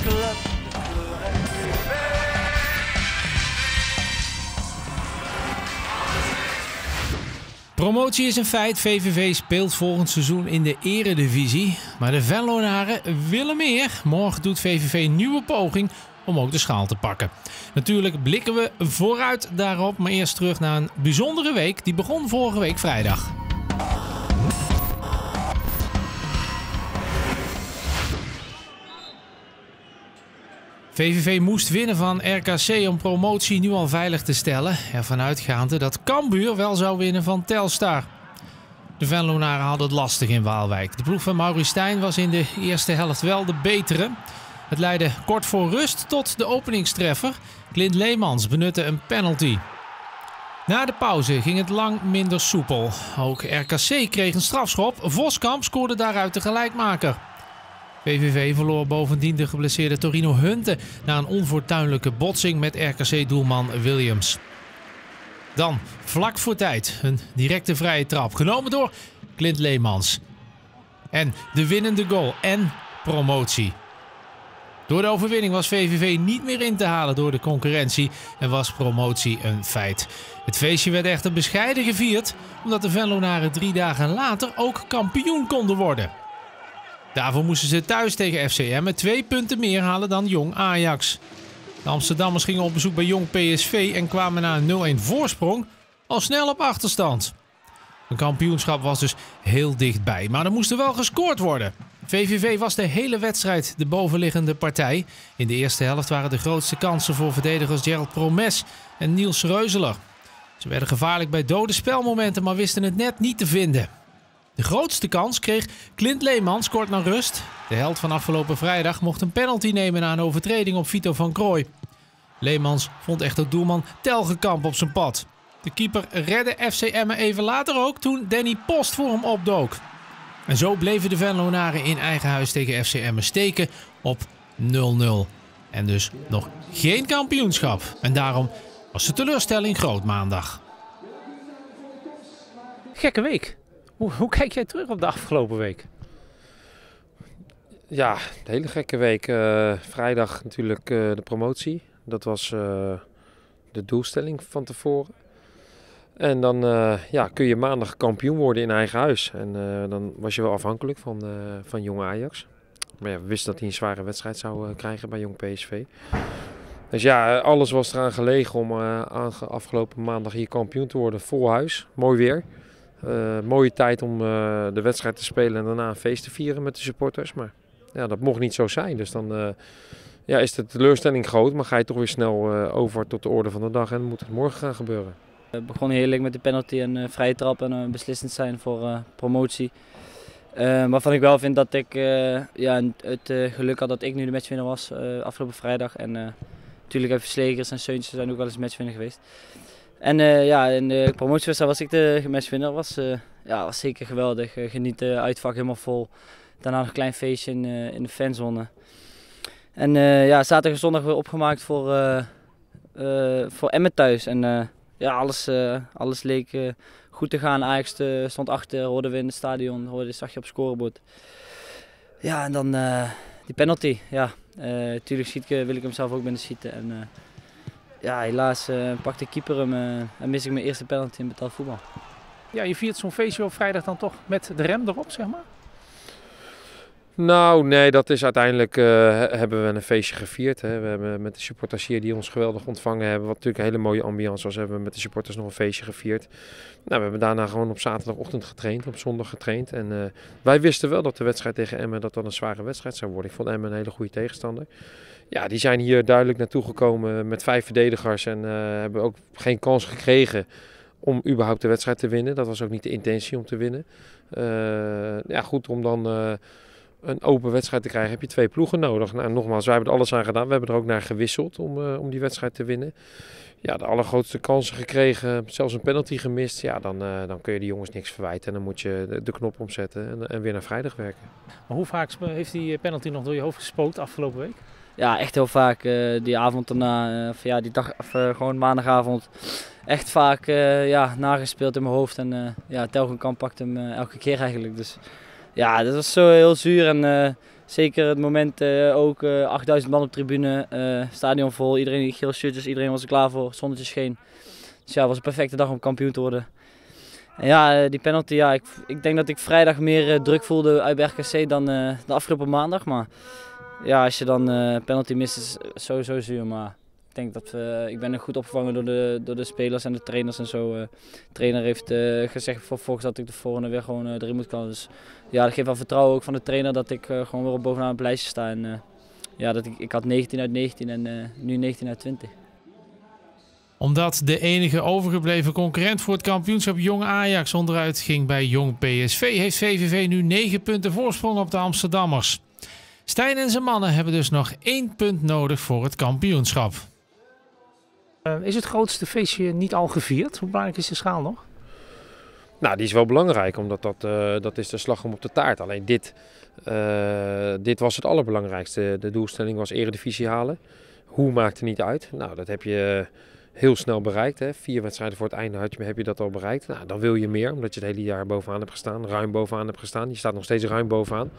club. Promotie is een feit. VVV speelt volgend seizoen in de eredivisie. Maar de Venlonaren willen meer. Morgen doet VVV een nieuwe poging om ook de schaal te pakken. Natuurlijk blikken we vooruit daarop. Maar eerst terug naar een bijzondere week. Die begon vorige week vrijdag. VVV moest winnen van RKC om promotie nu al veilig te stellen. Ervan uitgaande dat Cambuur wel zou winnen van Telstar. De Venlonaren hadden het lastig in Waalwijk. De ploeg van Maurice Stijn was in de eerste helft wel de betere. Het leidde kort voor rust tot de openingstreffer. Clint Leemans benutte een penalty. Na de pauze ging het lang minder soepel. Ook RKC kreeg een strafschop. Voskamp scoorde daaruit de gelijkmaker. VVV verloor bovendien de geblesseerde Torino Hunte na een onfortuinlijke botsing met RKC-doelman Williams. Dan, vlak voor tijd, een directe vrije trap, genomen door Clint Leemans. En de winnende goal en promotie. Door de overwinning was VVV niet meer in te halen door de concurrentie en was promotie een feit. Het feestje werd echter bescheiden gevierd, omdat de Venlonaren 3 dagen later ook kampioen konden worden. Daarvoor moesten ze thuis tegen FCM met 2 punten meer halen dan Jong Ajax. De Amsterdammers gingen op bezoek bij Jong PSV en kwamen na een 0-1 voorsprong al snel op achterstand. Een kampioenschap was dus heel dichtbij, maar er moest er wel gescoord worden. VVV was de hele wedstrijd de bovenliggende partij. In de eerste helft waren de grootste kansen voor verdedigers Gerald Promes en Niels Reuzeler. Ze werden gevaarlijk bij dode spelmomenten, maar wisten het net niet te vinden. De grootste kans kreeg Clint Leemans kort na rust. De held van afgelopen vrijdag mocht een penalty nemen na een overtreding op Vito van Krooij. Leemans vond echter doelman Telgekamp op zijn pad. De keeper redde FC Emmen even later ook toen Danny Post voor hem opdook. En zo bleven de Venlonaren in eigen huis tegen FC Emmen steken op 0-0. En dus nog geen kampioenschap. En daarom was de teleurstelling groot maandag. Gekke week. Hoe kijk jij terug op de afgelopen week? Ja, een hele gekke week. Vrijdag natuurlijk de promotie. Dat was de doelstelling van tevoren. En dan kun je maandag kampioen worden in eigen huis. En dan was je wel afhankelijk van Jong Ajax. Maar ja, we wisten dat hij een zware wedstrijd zou krijgen bij Jong PSV. Dus ja, alles was eraan gelegen om afgelopen maandag hier kampioen te worden. Vol huis, mooi weer. Mooie tijd om de wedstrijd te spelen en daarna een feest te vieren met de supporters. Maar ja, dat mocht niet zo zijn. Dus dan is de teleurstelling groot, maar ga je toch weer snel over tot de orde van de dag. En dan moet het morgen gaan gebeuren. We begonnen heerlijk met de penalty en vrije trap en beslissend zijn voor promotie. Waarvan ik wel vind dat ik het geluk had dat ik nu de matchwinner was afgelopen vrijdag. En natuurlijk hebben Slegers en Seuntjes zijn ook wel eens matchwinner geweest. En in de promotiewedstrijd was ik de matchwinner. Was zeker geweldig. Genieten, uitvak helemaal vol. Daarna nog een klein feestje in de fanzone. En zaterdag en zondag weer opgemaakt voor Emmen thuis. En alles leek goed te gaan. Ajax stond achter, hoorden we in het stadion, zag je op het scorebord. Ja, en dan die penalty. Ja, natuurlijk wil ik hem zelf ook binnen schieten. En helaas pakt de keeper hem en mis ik mijn eerste penalty in betaald voetbal. Ja, je viert zo'n feestje op vrijdag dan toch met de rem erop, zeg maar? Nou, nee, dat is uiteindelijk hebben we een feestje gevierd. Hè. We hebben met de supporters hier die ons geweldig ontvangen hebben, wat natuurlijk een hele mooie ambiance was, hebben we met de supporters nog een feestje gevierd. Nou, we hebben daarna gewoon op zaterdagochtend getraind, op zondag getraind. En wij wisten wel dat de wedstrijd tegen Emmen dat een zware wedstrijd zou worden. Ik vond Emmen een hele goede tegenstander. Ja, die zijn hier duidelijk naartoe gekomen met 5 verdedigers en hebben ook geen kans gekregen om überhaupt de wedstrijd te winnen. Dat was ook niet de intentie om te winnen. Goed, om dan een open wedstrijd te krijgen heb je 2 ploegen nodig. Nou, nogmaals, wij hebben er alles aan gedaan. We hebben er ook naar gewisseld om die wedstrijd te winnen. Ja, de allergrootste kansen gekregen, zelfs een penalty gemist. Ja, dan kun je die jongens niks verwijten en dan moet je de knop omzetten en weer naar vrijdag werken. Maar hoe vaak heeft die penalty nog door je hoofd gespookt afgelopen week? Ja, echt heel vaak. Die avond daarna, gewoon maandagavond, echt vaak nagespeeld in mijn hoofd. En Telgenkamp pakt hem elke keer eigenlijk. Dus ja, dat was zo heel zuur. En zeker het moment ook 8000 man op de tribune, stadion vol, iedereen geel shirtjes, iedereen was er klaar voor, zonnetje scheen. Dus ja, het was een perfecte dag om kampioen te worden. En ja, die penalty, ja, ik denk dat ik vrijdag meer druk voelde uit bij RKC dan de afgelopen maandag. Maar ja, als je dan penalty mist is sowieso zuur. Maar ik denk dat ik ben er goed opgevangen door de spelers en de trainers en zo. De trainer heeft gezegd vervolgens dat ik de volgende weer gewoon erin moet komen. Dus ja, dat geeft wel vertrouwen ook van de trainer dat ik gewoon weer op bovenaan het lijstje sta. En ja, dat ik had 19 uit 19 en nu 19 uit 20. Omdat de enige overgebleven concurrent voor het kampioenschap Jong Ajax onderuit ging bij Jong PSV, heeft VVV nu 9 punten voorsprong op de Amsterdammers. Stijn en zijn mannen hebben dus nog 1 punt nodig voor het kampioenschap. Is het grootste feestje niet al gevierd? Hoe belangrijk is de schaal nog? Nou, die is wel belangrijk, omdat dat is de slagroom op de taart. Alleen dit was het allerbelangrijkste. De doelstelling was eredivisie halen. Hoe maakt er niet uit? Nou, dat heb je heel snel bereikt. Hè. 4 wedstrijden voor het einde heb je dat al bereikt. Nou, dan wil je meer, omdat je het hele jaar bovenaan hebt gestaan. Ruim bovenaan hebt gestaan. Je staat nog steeds ruim bovenaan.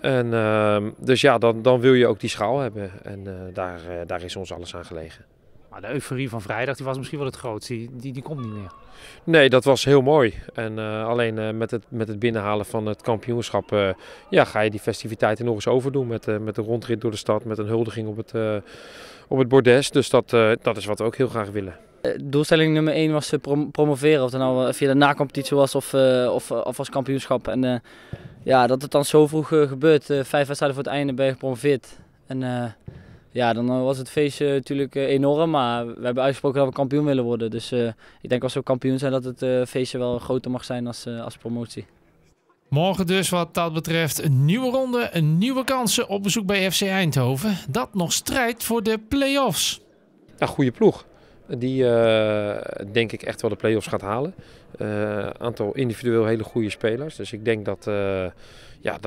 En, dus ja, dan wil je ook die schaal hebben. En daar is ons alles aan gelegen. Maar de euforie van vrijdag die was misschien wel het grootste. Die komt niet meer. Nee, dat was heel mooi. En alleen met het binnenhalen van het kampioenschap ga je die festiviteiten nog eens overdoen. Met een rondrit door de stad, met een huldiging op het bordes. Dus dat is wat we ook heel graag willen. Doelstelling nummer 1 was promoveren. Of het nou via de nacompetitie was of als kampioenschap. En ja, dat het dan zo vroeg gebeurt. 5 wedstrijden voor het einde ben je gepromoveerd. En ja, dan was het feestje natuurlijk enorm. Maar we hebben uitgesproken dat we kampioen willen worden. Dus ik denk als we kampioen zijn dat het feestje wel groter mag zijn als promotie. Morgen dus wat dat betreft een nieuwe ronde, een nieuwe kansen op bezoek bij FC Eindhoven. Dat nog strijdt voor de play-offs. Ja, goede ploeg. Die denk ik echt wel de play-offs gaat halen. Aantal individueel hele goede spelers. Dus ik denk dat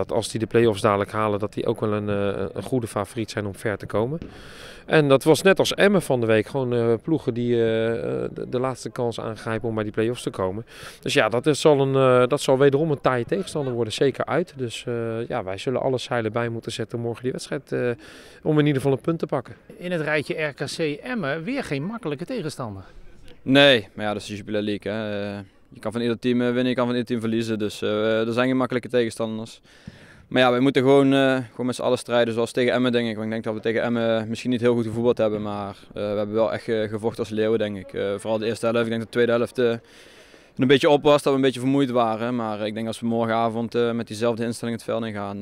als die de play-offs dadelijk halen, dat die ook wel een goede favoriet zijn om ver te komen. En dat was net als Emmen van de week. Gewoon ploegen die de laatste kans aangrijpen om bij die play-offs te komen. Dus ja, dat zal wederom een taaie tegenstander worden. Zeker uit. Dus ja, wij zullen alle zeilen bij moeten zetten morgen die wedstrijd. Om in ieder geval een punt te pakken. In het rijtje RKC Emmen weer geen makkelijke tegenstander. Nee, maar ja, dat is de Jupiler League. Hè. Je kan van ieder team winnen, je kan van ieder team verliezen. Dus er zijn geen makkelijke tegenstanders. Maar ja, we moeten gewoon met z'n allen strijden, zoals tegen Emmen denk ik. Want ik denk dat we tegen Emmen misschien niet heel goed gevoetbald hebben, maar we hebben wel echt gevochten als leeuwen denk ik. Vooral de eerste helft, ik denk dat de tweede helft een beetje op was, dat we een beetje vermoeid waren. Maar ik denk als we morgenavond met diezelfde instelling het veld in gaan,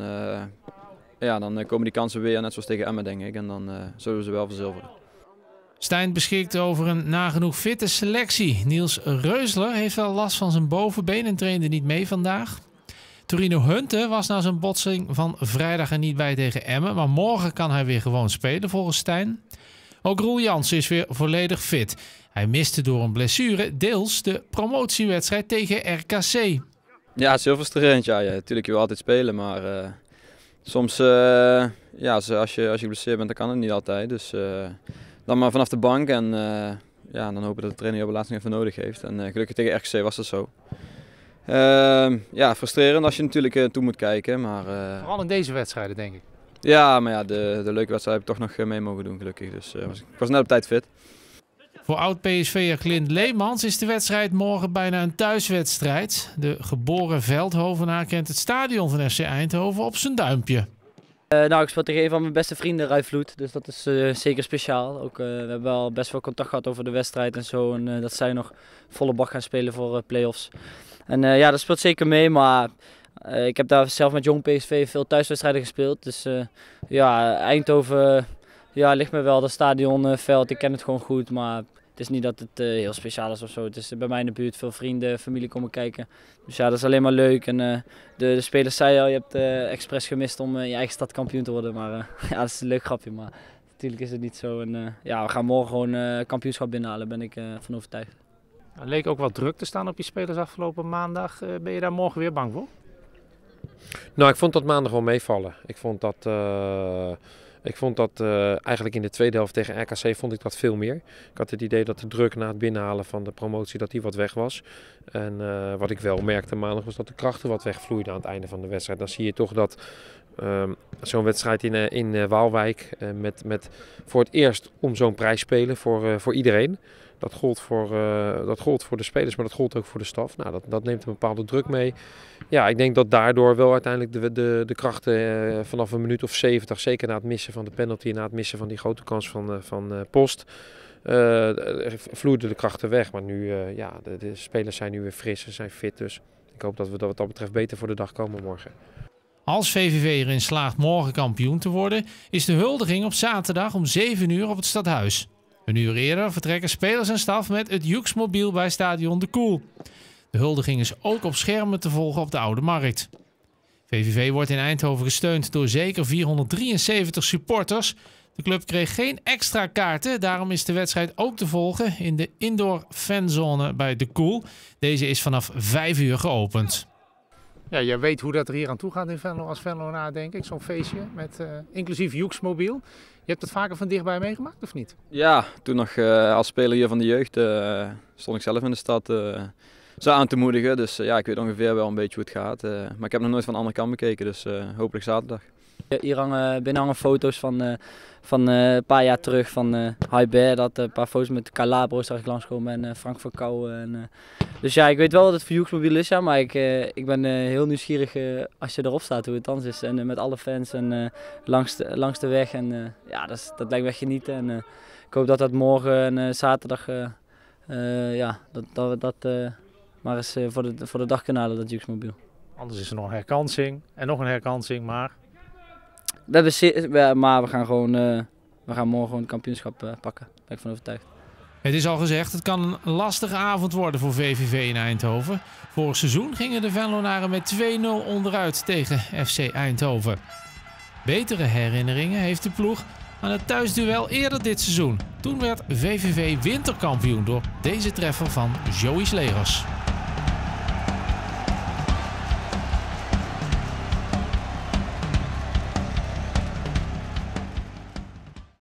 dan komen die kansen weer, net zoals tegen Emmen denk ik. En dan zullen we ze wel verzilveren. Stijn beschikt over een nagenoeg fitte selectie. Niels Reusler heeft wel last van zijn bovenbeen en trainde niet mee vandaag. Torino Hunte was na zijn botsing van vrijdag er niet bij tegen Emmen. Maar morgen kan hij weer gewoon spelen volgens Stijn. Ook Roel Jansen is weer volledig fit. Hij miste door een blessure deels de promotiewedstrijd tegen RKC. Ja, het is heel frustrerend. Ja, natuurlijk je wil altijd spelen, maar soms als je geblesseerd bent dan kan het niet altijd. Dus dan maar vanaf de bank en dan hopen dat de trainer je op het laatste even nodig heeft. En gelukkig tegen RKC was dat zo. Frustrerend als je natuurlijk toe moet kijken. Maar, Vooral in deze wedstrijden denk ik. Ja, maar ja, de leuke wedstrijd heb ik toch nog mee mogen doen gelukkig. Dus ik was net op tijd fit. Voor oud-PSV'er Clint Leemans is de wedstrijd morgen bijna een thuiswedstrijd. De geboren Veldhovenaar kent het stadion van FC Eindhoven op zijn duimpje. Ik speel tegen een van mijn beste vrienden, Ruy Vloed, dus dat is zeker speciaal. Ook, we hebben wel best veel contact gehad over de wedstrijd en zo. En dat zij nog volle bak gaan spelen voor play-offs. En dat speelt zeker mee, maar ik heb daar zelf met Jong PSV veel thuiswedstrijden gespeeld. Dus Eindhoven ligt me wel, dat stadionveld, ik ken het gewoon goed. Maar het is niet dat het heel speciaal is of zo. Het is bij mij in de buurt, veel vrienden, familie komen kijken. Dus ja, dat is alleen maar leuk. En de spelers zeiden al, je hebt expres gemist om in je eigen stad kampioen te worden. Maar dat is een leuk grapje, maar natuurlijk is het niet zo. En we gaan morgen gewoon kampioenschap binnenhalen, ben ik van overtuigd. Het leek ook wat druk te staan op je spelers afgelopen maandag. Ben je daar morgen weer bang voor? Nou, ik vond dat maandag wel meevallen. Ik vond dat eigenlijk in de tweede helft tegen RKC vond ik dat veel meer. Ik had het idee dat de druk na het binnenhalen van de promotie dat die wat weg was. En wat ik wel merkte maandag was dat de krachten wat wegvloeiden aan het einde van de wedstrijd. Dan zie je toch dat Zo'n wedstrijd in Waalwijk met voor het eerst om zo'n prijs spelen voor iedereen. Dat gold voor de spelers, maar dat gold ook voor de staf. Nou, dat neemt een bepaalde druk mee. Ja, ik denk dat daardoor wel uiteindelijk de krachten vanaf een minuut of 70, zeker na het missen van de penalty en na het missen van die grote kans van Post, vloeiden de krachten weg. Maar nu, de spelers zijn nu weer fris, ze zijn fit. Dus ik hoop dat we wat dat betreft beter voor de dag komen morgen. Als VVV erin slaagt morgen kampioen te worden, is de huldiging op zaterdag om 7 uur op het Stadhuis. Een uur eerder vertrekken spelers en staf met het Juxmobiel bij stadion De Koel. De huldiging is ook op schermen te volgen op de Oude Markt. VVV wordt in Eindhoven gesteund door zeker 473 supporters. De club kreeg geen extra kaarten, daarom is de wedstrijd ook te volgen in de indoor fanzone bij De Koel. Deze is vanaf 5 uur geopend. Ja, jij weet hoe dat er hier aan toe gaat in Venlo als Venlonaar, denk ik. Zo'n feestje met inclusief Juxmobiel. Je hebt het vaker van dichtbij meegemaakt, of niet? Ja, toen nog als speler hier van de jeugd stond ik zelf in de stad ze aan te moedigen. Dus ja, ik weet ongeveer wel een beetje hoe het gaat. Maar ik heb nog nooit van de andere kant bekeken, dus hopelijk zaterdag. Hier hangen foto's van een paar jaar terug van High Bear. Dat een paar foto's met Calabro zag ik langskomen en Frank Verkouwen. Dus ja, ik weet wel dat het voor Juxmobiel is, ja, maar ik ben heel nieuwsgierig als je erop staat hoe het dan is. En met alle fans en langs de weg. En ja, dat lijkt me echt genieten. En ik hoop dat morgen en zaterdag maar eens voor de dag kunnen halen, dat Juxmobiel. Anders is er nog een herkansing en nog een herkansing, maar... Maar we gaan morgen gewoon het kampioenschap pakken. Daar ben ik van overtuigd. Het is al gezegd, het kan een lastige avond worden voor VVV in Eindhoven. Vorig seizoen gingen de Venlonaren met 2-0 onderuit tegen FC Eindhoven. Betere herinneringen heeft de ploeg aan het thuisduel eerder dit seizoen. Toen werd VVV winterkampioen door deze treffer van Joey Slegers.